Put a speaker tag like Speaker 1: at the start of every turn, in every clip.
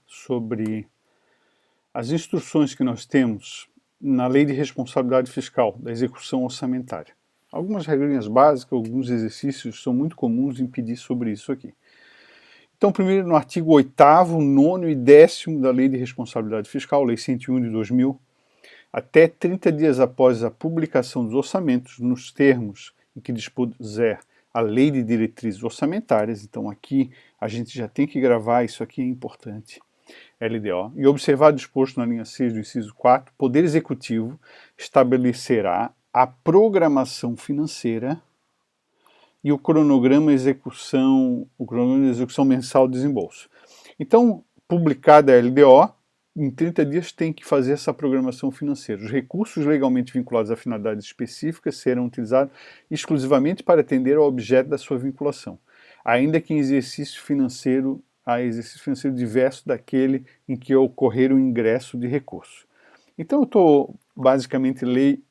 Speaker 1: sobre as instruções que nós temos na Lei de Responsabilidade Fiscal da execução orçamentária. Algumas regrinhas básicas, alguns exercícios são muito comuns impedir sobre isso aqui. Então, primeiro, no artigo 8º, 9º e 10º da Lei de Responsabilidade Fiscal, Lei 101 de 2000, até 30 dias após a publicação dos orçamentos, nos termos em que dispuser a Lei de Diretrizes Orçamentárias, então aqui a gente já tem que gravar, isso aqui é importante, LDO, e observar disposto na linha 6 do inciso 4, o Poder Executivo estabelecerá a programação financeira e o cronograma de execução mensal de desembolso. Então, publicada a LDO, em 30 dias tem que fazer essa programação financeira. Os recursos legalmente vinculados a finalidades específicas serão utilizados exclusivamente para atender ao objeto da sua vinculação, ainda que em exercício financeiro diverso daquele em que ocorrer o ingresso de recurso. Então eu estou basicamente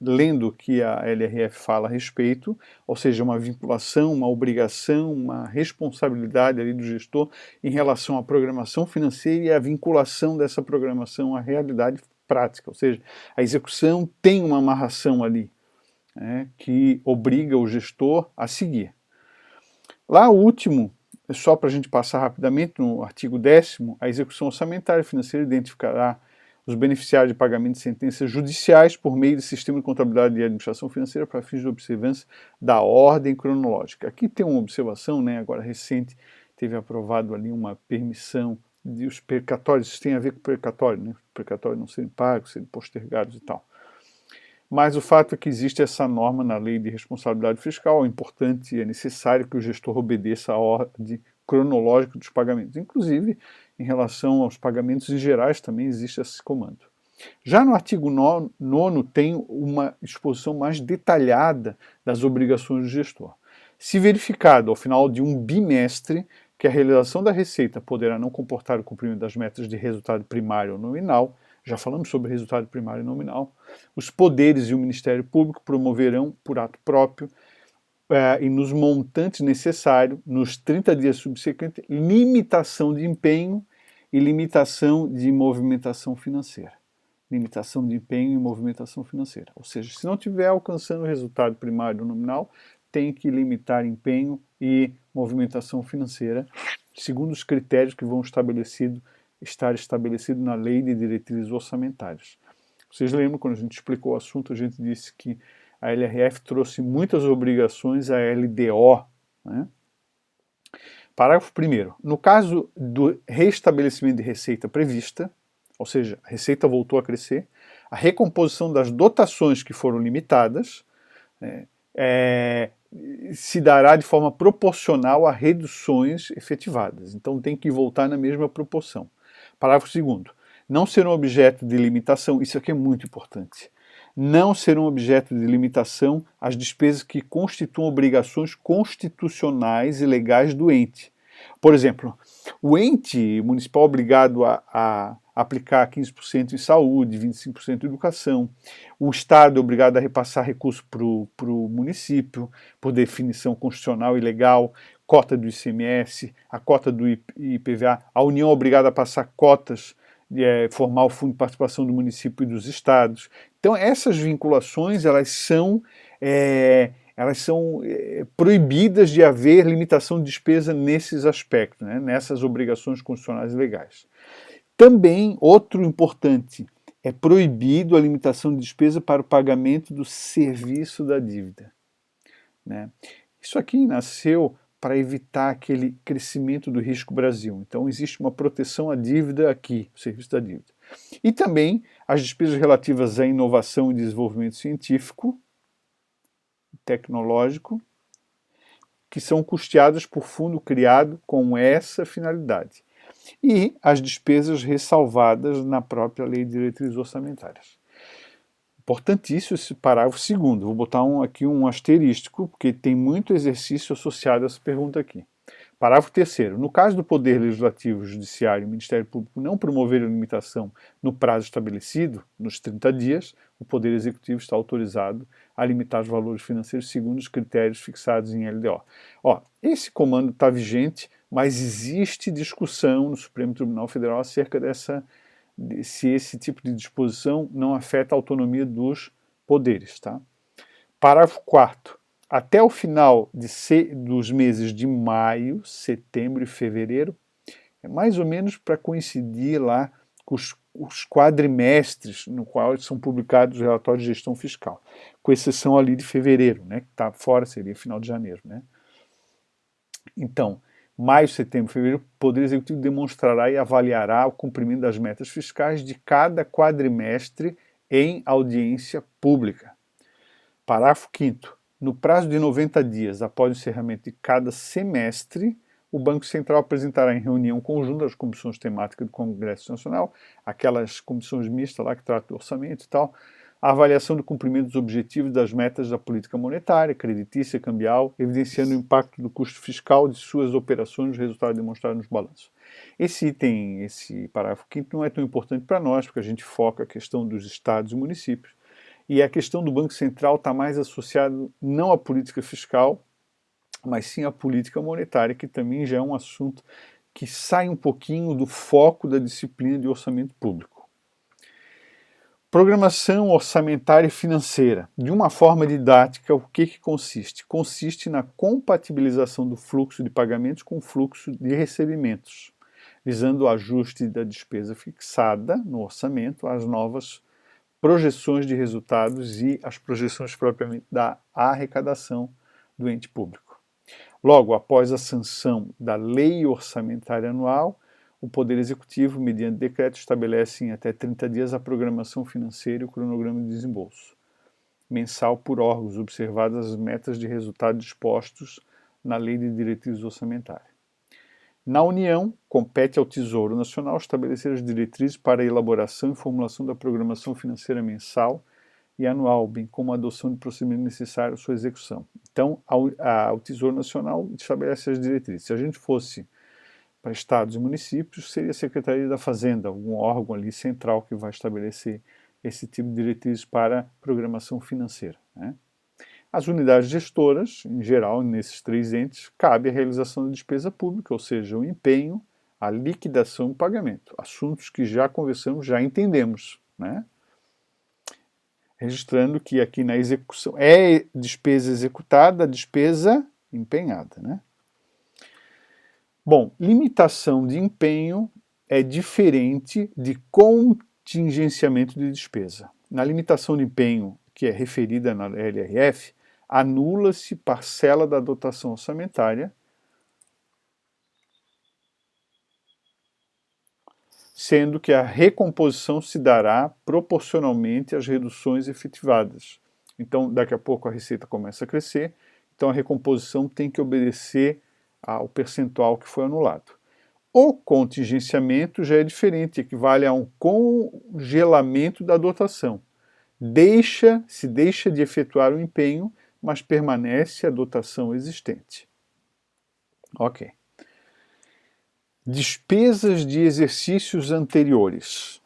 Speaker 1: lendo o que a LRF fala a respeito, ou seja, uma vinculação, uma obrigação, uma responsabilidade ali do gestor em relação à programação financeira e a vinculação dessa programação à realidade prática, ou seja, a execução tem uma amarração ali, que obriga o gestor a seguir. Lá o último, só para a gente passar rapidamente, no artigo 10º, a execução orçamentária financeira identificará os beneficiários de pagamento de sentenças judiciais por meio do sistema de contabilidade e administração financeira para fins de observância da ordem cronológica. Aqui tem uma observação, agora recente, teve aprovado ali uma permissão de os precatórios, isso tem a ver com precatório, precatórios não serem pagos, serem postergados e tal. Mas o fato é que existe essa norma na Lei de Responsabilidade Fiscal, é importante e é necessário que o gestor obedeça à ordem cronológica dos pagamentos. Inclusive, em relação aos pagamentos em gerais, também existe esse comando. Já no artigo 9º tem uma exposição mais detalhada das obrigações do gestor. Se verificado ao final de um bimestre que a realização da receita poderá não comportar o cumprimento das metas de resultado primário ou nominal, já falamos sobre resultado primário e nominal, os poderes e o Ministério Público promoverão, por ato próprio, e nos montantes necessários, nos 30 dias subsequentes, limitação de empenho e limitação de movimentação financeira. Limitação de empenho e movimentação financeira. Ou seja, se não estiver alcançando o resultado primário ou nominal, tem que limitar empenho e movimentação financeira, segundo os critérios que vão estar estabelecidos na Lei de Diretrizes Orçamentárias. Vocês lembram, quando a gente explicou o assunto, a gente disse que a LRF trouxe muitas obrigações à LDO. Parágrafo 1º. No caso do restabelecimento de receita prevista, ou seja, a receita voltou a crescer, a recomposição das dotações que foram limitadas se dará de forma proporcional a reduções efetivadas. Então tem que voltar na mesma proporção. Parágrafo 2º. Não serão objeto de limitação, isso aqui é muito importante, não serão objeto de limitação as despesas que constituam obrigações constitucionais e legais do ente. Por exemplo, o ente municipal obrigado a aplicar 15% em saúde, 25% em educação, o Estado é obrigado a repassar recursos para o município, por definição constitucional e legal, cota do ICMS, a cota do IPVA, a União é obrigada a passar cotas, formar o fundo de participação do município e dos estados. Então essas vinculações elas são proibidas de haver limitação de despesa nesses aspectos, nessas obrigações constitucionais e legais. Também, outro importante, é proibido a limitação de despesa para o pagamento do serviço da dívida. Isso aqui nasceu para evitar aquele crescimento do risco Brasil. Então existe uma proteção à dívida aqui, o serviço da dívida. E também as despesas relativas à inovação e desenvolvimento científico, tecnológico, que são custeadas por fundo criado com essa finalidade. E as despesas ressalvadas na própria Lei de Diretrizes Orçamentárias. Importantíssimo esse parágrafo 2º. Vou botar aqui um asterístico, porque tem muito exercício associado a essa pergunta aqui. Parágrafo 3º. No caso do Poder Legislativo, Judiciário e Ministério Público não promoverem limitação no prazo estabelecido, nos 30 dias, o Poder Executivo está autorizado a limitar os valores financeiros segundo os critérios fixados em LDO. Esse comando está vigente, mas existe discussão no Supremo Tribunal Federal acerca se esse tipo de disposição não afeta a autonomia dos poderes. Tá? Parágrafo 4º. Até o final dos meses de maio, setembro e fevereiro, é mais ou menos para coincidir lá com os quadrimestres no qual são publicados os relatórios de gestão fiscal, com exceção ali de fevereiro, né, que está fora, seria final de janeiro. Né? Então, maio, setembro e fevereiro, o Poder Executivo demonstrará e avaliará o cumprimento das metas fiscais de cada quadrimestre em audiência pública. Parágrafo 5º. No prazo de 90 dias após o encerramento de cada semestre, o Banco Central apresentará em reunião conjunta as comissões temáticas do Congresso Nacional, aquelas comissões mistas lá que tratam do orçamento e tal, a avaliação do cumprimento dos objetivos das metas da política monetária, creditícia, cambial, evidenciando o impacto do custo fiscal de suas operações nos resultados demonstrados nos balanços. Esse parágrafo 5º não é tão importante para nós, porque a gente foca a questão dos estados e municípios, e a questão do Banco Central está mais associada não à política fiscal, mas sim à política monetária, que também já é um assunto que sai um pouquinho do foco da disciplina de orçamento público. Programação orçamentária e financeira. De uma forma didática, o que consiste? Consiste na compatibilização do fluxo de pagamentos com o fluxo de recebimentos, visando o ajuste da despesa fixada no orçamento às novas projeções de resultados e as projeções propriamente da arrecadação do ente público. Logo, após a sanção da Lei Orçamentária Anual, o Poder Executivo, mediante decreto, estabelece em até 30 dias a programação financeira e o cronograma de desembolso mensal por órgãos, observadas as metas de resultado dispostos na Lei de Diretrizes Orçamentárias. Na União, compete ao Tesouro Nacional estabelecer as diretrizes para a elaboração e formulação da programação financeira mensal e anual, bem como a adoção de procedimentos necessários à sua execução. Então, o Tesouro Nacional estabelece as diretrizes. Se a gente fosse para estados e municípios, seria a Secretaria da Fazenda, algum órgão ali central que vai estabelecer esse tipo de diretrizes para programação financeira. Né? As unidades gestoras, em geral, nesses três entes, cabe a realização da despesa pública, ou seja, o empenho, a liquidação e o pagamento. Assuntos que já conversamos, já entendemos. Né? Registrando que aqui na execução é despesa executada, despesa empenhada. Né? Bom, limitação de empenho é diferente de contingenciamento de despesa. Na limitação de empenho, que é referida na LRF, anula-se parcela da dotação orçamentária, sendo que a recomposição se dará proporcionalmente às reduções efetivadas. Então, daqui a pouco a receita começa a crescer, então a recomposição tem que obedecer ao percentual que foi anulado. O contingenciamento já é diferente, equivale a um congelamento da dotação. Se deixa de efetuar o empenho, mas permanece a dotação existente. Ok. Despesas de exercícios anteriores.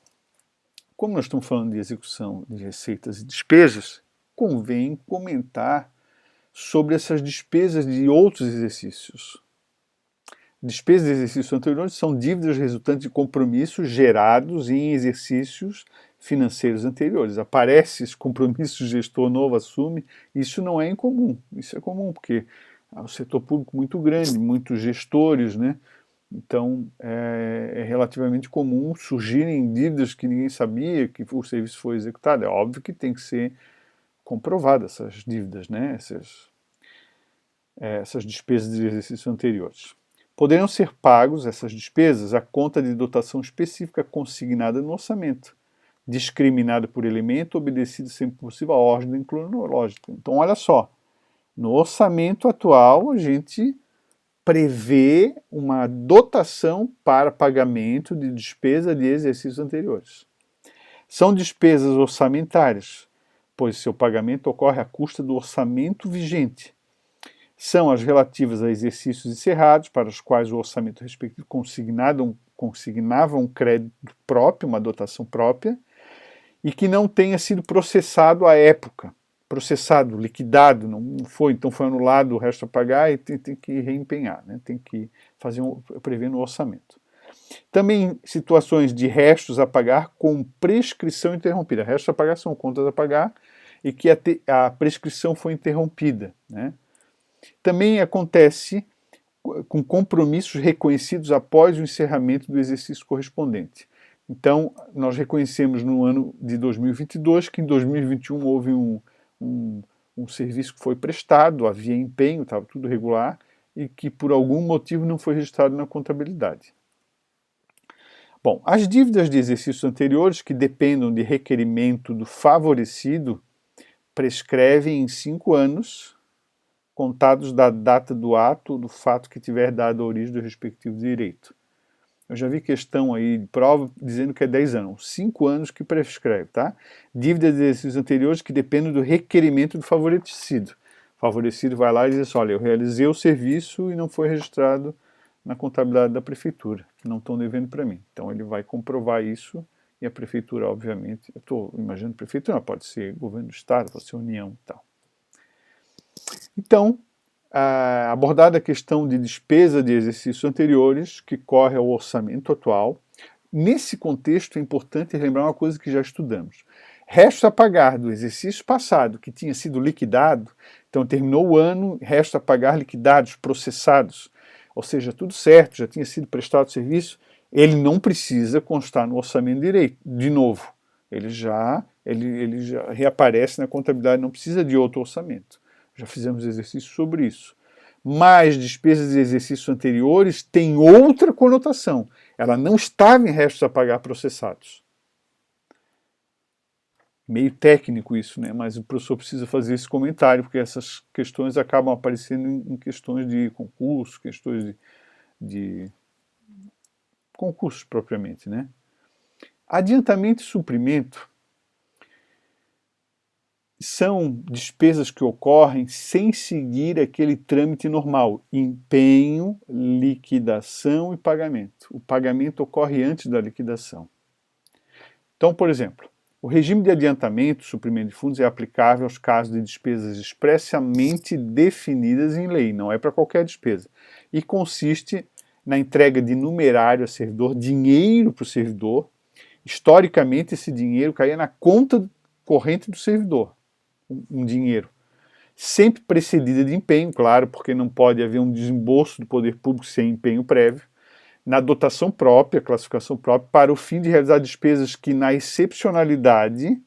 Speaker 1: Como nós estamos falando de execução de receitas e despesas, convém comentar sobre essas despesas de outros exercícios. Despesas de exercícios anteriores são dívidas resultantes de compromissos gerados em exercícios financeiros anteriores. Aparece esse compromisso, o gestor novo assume, isso não é incomum. Isso é comum, porque é um setor público muito grande, muitos gestores, né? Então é relativamente comum surgirem dívidas que ninguém sabia que o serviço foi executado. É óbvio que tem que ser comprovada essas dívidas, né? Essas despesas de exercícios anteriores. Poderão ser pagos, essas despesas, a conta de dotação específica consignada no orçamento, discriminada por elemento, obedecido sempre possível à ordem cronológica. Então, olha só, no orçamento atual, a gente prevê uma dotação para pagamento de despesa de exercícios anteriores. São despesas orçamentárias, pois seu pagamento ocorre à custa do orçamento vigente. São as relativas a exercícios encerrados, para os quais o orçamento respectivo consignava um crédito próprio, uma dotação própria, e que não tenha sido processado à época, processado, liquidado, não foi, então foi anulado o resto a pagar e tem que reempenhar, né? Tem que prever no orçamento. Também situações de restos a pagar com prescrição interrompida. Restos a pagar são contas a pagar e que a prescrição foi interrompida, né? Também acontece com compromissos reconhecidos após o encerramento do exercício correspondente. Então, nós reconhecemos no ano de 2022 que em 2021 houve um serviço que foi prestado, havia empenho, estava tudo regular, e que por algum motivo não foi registrado na contabilidade. Bom, as dívidas de exercícios anteriores que dependam de requerimento do favorecido prescrevem em 5 anos, contados da data do ato ou do fato que tiver dado a origem do respectivo direito. Eu já vi questão aí de prova dizendo que é 10 anos, 5 anos que prescreve, tá? Dívidas de exercícios anteriores que dependem do requerimento do favorecido. O favorecido vai lá e diz assim, olha, eu realizei o serviço e não foi registrado na contabilidade da prefeitura, não estão devendo para mim. Então ele vai comprovar isso e a prefeitura, obviamente, eu estou imaginando prefeitura, pode ser governo do estado, pode ser União e tal. Então, abordada a questão de despesa de exercícios anteriores, que corre ao orçamento atual, nesse contexto é importante lembrar uma coisa que já estudamos. Resto a pagar do exercício passado, que tinha sido liquidado, então terminou o ano, resto a pagar liquidados, processados, ou seja, tudo certo, já tinha sido prestado serviço, ele não precisa constar no orçamento de novo. Ele já reaparece na contabilidade, não precisa de outro orçamento. Já fizemos exercício sobre isso. Mas despesas de exercícios anteriores têm outra conotação. Ela não estava em restos a pagar processados. Meio técnico isso, né? Mas o professor precisa fazer esse comentário, porque essas questões acabam aparecendo em questões de concurso, questões de concursos propriamente, né? Adiantamento e suprimento são despesas que ocorrem sem seguir aquele trâmite normal, empenho, liquidação e pagamento. O pagamento ocorre antes da liquidação. Então, por exemplo, o regime de adiantamento, suprimento de fundos é aplicável aos casos de despesas expressamente definidas em lei, não é para qualquer despesa, e consiste na entrega de numerário a servidor, dinheiro para o servidor. Historicamente, esse dinheiro caía na conta corrente do servidor, um dinheiro, sempre precedida de empenho, claro, porque não pode haver um desembolso do poder público sem empenho prévio, na dotação própria, classificação própria, para o fim de realizar despesas que, na excepcionalidade,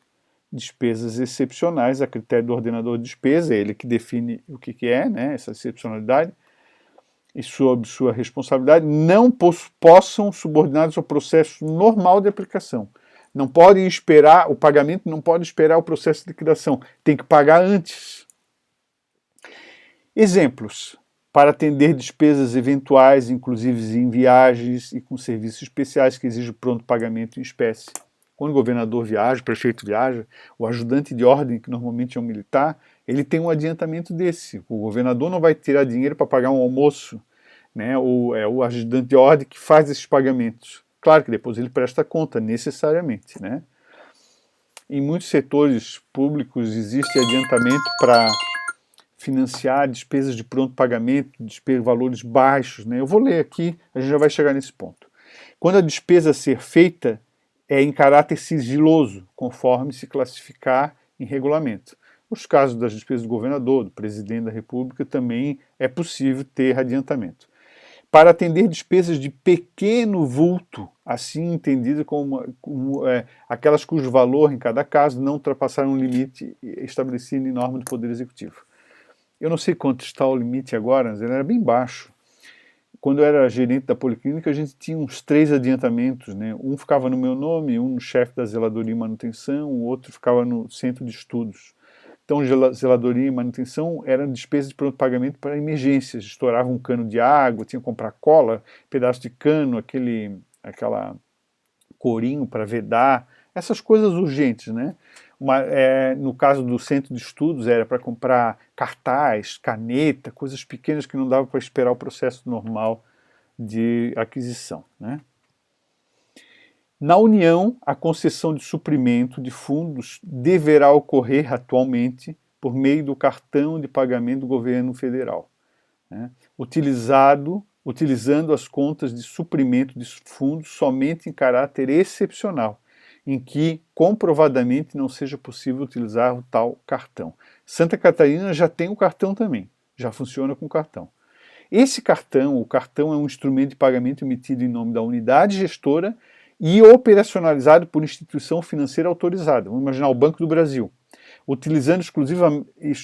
Speaker 1: despesas excepcionais, a critério do ordenador de despesa, ele que define o que é, né, essa excepcionalidade, e sob sua responsabilidade, não possam subordinados ao processo normal de aplicação. Não pode esperar, o pagamento não pode esperar o processo de liquidação, tem que pagar antes. Exemplos, para atender despesas eventuais, inclusive em viagens e com serviços especiais que exigem pronto pagamento em espécie. Quando o governador viaja, o prefeito viaja, o ajudante de ordem, que normalmente é um militar, ele tem um adiantamento desse. O governador não vai tirar dinheiro para pagar um almoço, né? É o ajudante de ordem que faz esses pagamentos. Claro que depois ele presta conta, necessariamente, né? Em muitos setores públicos existe adiantamento para financiar despesas de pronto pagamento, valores baixos, né? Eu vou ler aqui, a gente já vai chegar nesse ponto. Quando a despesa a ser feita é em caráter sigiloso, conforme se classificar em regulamento. Nos casos das despesas do governador, do presidente da República, também é possível ter adiantamento. Para atender despesas de pequeno vulto, assim entendida como aquelas cujo valor, em cada caso, não ultrapassaram um limite estabelecido em norma do Poder Executivo. Eu não sei quanto está o limite agora, mas ele era bem baixo. Quando eu era gerente da Policlínica, a gente tinha uns 3 adiantamentos, né? Um ficava no meu nome, um no chefe da zeladoria e manutenção, o outro ficava no centro de estudos. Então, zeladoria e manutenção eram despesas de pronto pagamento para emergências. Estourava um cano de água, tinha que comprar cola, pedaço de cano, aquela corinho para vedar, essas coisas urgentes, né? No caso do centro de estudos, era para comprar cartaz, caneta, coisas pequenas que não dava para esperar o processo normal de aquisição, né? Na União, a concessão de suprimento de fundos deverá ocorrer atualmente por meio do cartão de pagamento do governo federal, né? Utilizando as contas de suprimento de fundos somente em caráter excepcional, em que comprovadamente não seja possível utilizar o tal cartão. Santa Catarina já tem o cartão também, já funciona com cartão. Esse cartão, o cartão é um instrumento de pagamento emitido em nome da unidade gestora e operacionalizado por instituição financeira autorizada. Vamos imaginar o Banco do Brasil,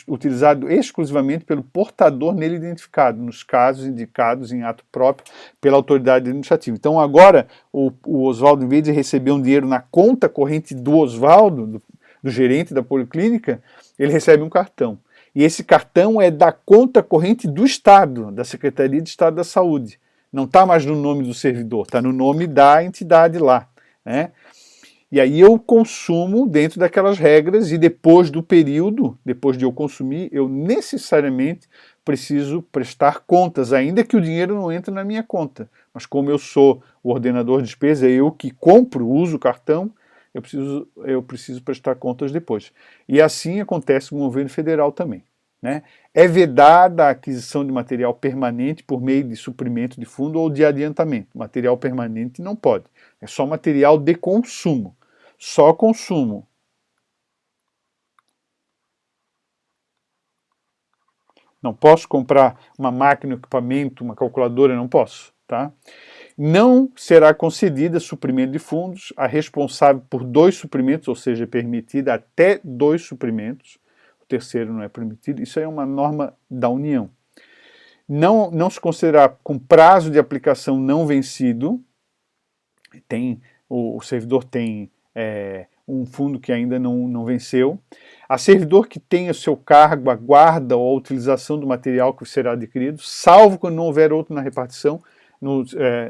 Speaker 1: utilizado exclusivamente pelo portador nele identificado, nos casos indicados em ato próprio pela autoridade administrativa. Então agora o Oswaldo, em vez de receber um dinheiro na conta corrente do Oswaldo, do gerente da policlínica, ele recebe um cartão. E esse cartão é da conta corrente do Estado, da Secretaria de Estado da Saúde. Não está mais no nome do servidor, está no nome da entidade lá, né? E aí eu consumo dentro daquelas regras e depois do período, depois de eu consumir, eu necessariamente preciso prestar contas, ainda que o dinheiro não entre na minha conta. Mas como eu sou o ordenador de despesa, eu que compro, uso o cartão, eu preciso prestar contas depois. E assim acontece com o governo federal também, né? É vedada a aquisição de material permanente por meio de suprimento de fundo ou de adiantamento. Material permanente não pode. É só material de consumo. Só consumo. Não posso comprar uma máquina, um equipamento, uma calculadora, não posso, tá? Não será concedida suprimento de fundos a responsável por 2 suprimentos, ou seja, permitida até 2 suprimentos. O terceiro não é permitido. Isso é uma norma da União. Não se considerará com prazo de aplicação não vencido. O servidor tem um fundo que ainda não venceu. A servidor que tenha seu cargo a guarda ou a utilização do material que será adquirido, salvo quando não houver outro na repartição.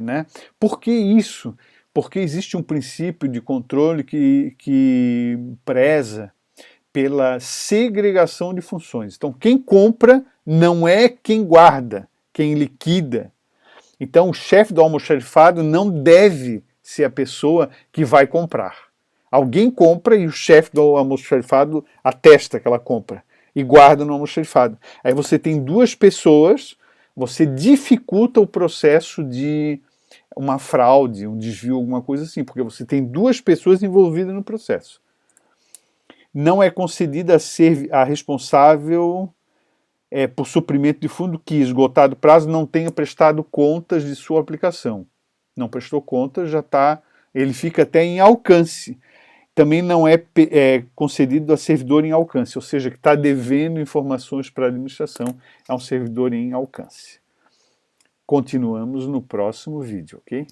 Speaker 1: Né? Por que isso? Porque existe um princípio de controle que preza pela segregação de funções. Então, quem compra não é quem guarda, quem liquida. Então, o chefe do almoxarifado não deve ser a pessoa que vai comprar. Alguém compra e o chefe do almoxarifado atesta que ela compra e guarda no almoxarifado. Aí você tem 2 pessoas, você dificulta o processo de uma fraude, um desvio, alguma coisa assim, porque você tem 2 pessoas envolvidas no processo. Não é concedida a responsável por suprimento de fundo que, esgotado o prazo, não tenha prestado contas de sua aplicação. Não prestou contas, ele fica até em alcance. Também não é concedido a servidor em alcance, ou seja, que está devendo informações para a administração, é um servidor em alcance. Continuamos no próximo vídeo, ok?